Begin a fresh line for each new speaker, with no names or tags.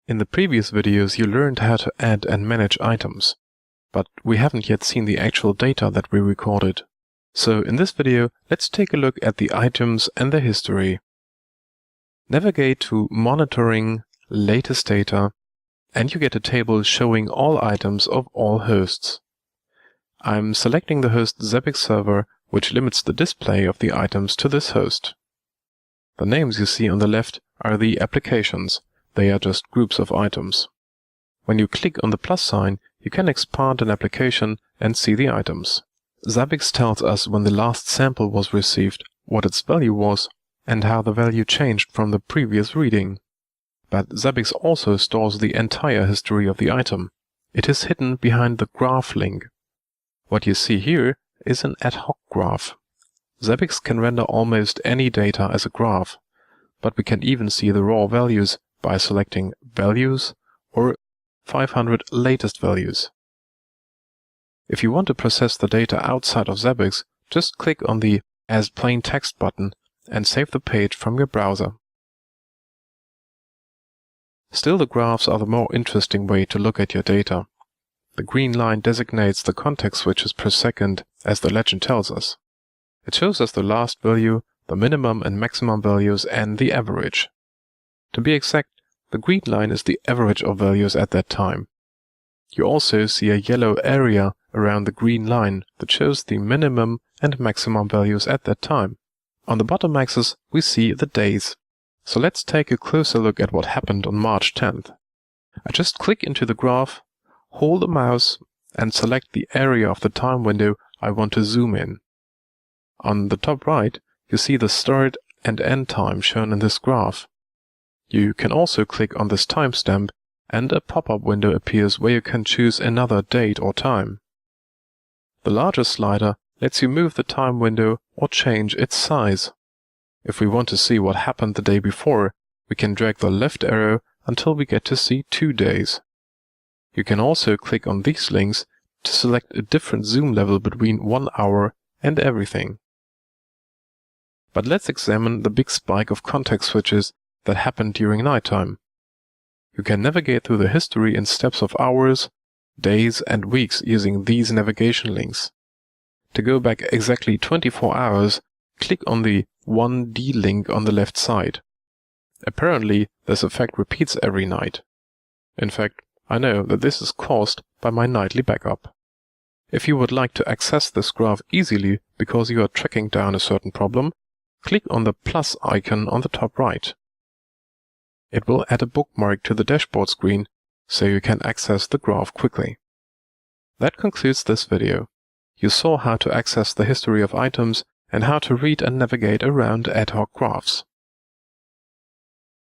In the previous videos you learned how to add and manage items, but we haven't yet seen the actual data that we recorded. So in this video, let's take a look at the items and their history. Navigate to Monitoring, Latest Data, and you get a table showing all items of all hosts. I'm selecting the host Zabbix server, which limits the display of the items to this host. The names you see on the left are the applications. They are just groups of items. When you click on the plus sign, you can expand an application and see the items. Zabbix tells us when the last sample was received, what its value was, and how the value changed from the previous reading. But Zabbix also stores the entire history of the item. It is hidden behind the graph link. What you see here is an ad hoc graph. Zabbix can render almost any data as a graph, but we can even see the raw values by selecting Values or 500 Latest Values. If you want to process the data outside of Zabbix, just click on the As Plain Text button and save the page from your browser. Still, the graphs are the more interesting way to look at your data. The green line designates the context switches per second, as the legend tells us. It shows us the last value, the minimum and maximum values, and the average. To be exact, the green line is the average of values at that time. You also see a yellow area around the green line that shows the minimum and maximum values at that time. On the bottom axis, we see the days. So let's take a closer look at what happened on March 10th. I just click into the graph, hold the mouse, and select the area of the time window I want to zoom in. On the top right, you see the start and end time shown in this graph. You can also click on this timestamp, and a pop-up window appears where you can choose another date or time. The larger slider lets you move the time window or change its size. If we want to see what happened the day before, we can drag the left arrow until we get to see 2 days. You can also click on these links to select a different zoom level between 1 hour and everything. But let's examine the big spike of context switches that happened during nighttime. You can navigate through the history in steps of hours, days, and weeks using these navigation links. To go back exactly 24 hours, click on the 1D link on the left side. Apparently, this effect repeats every night. In fact, I know that this is caused by my nightly backup. If you would like to access this graph easily because you are tracking down a certain problem, click on the plus icon on the top right. It will add a bookmark to the dashboard screen, so you can access the graph quickly. That concludes this video. You saw how to access the history of items and how to read and navigate around ad hoc graphs.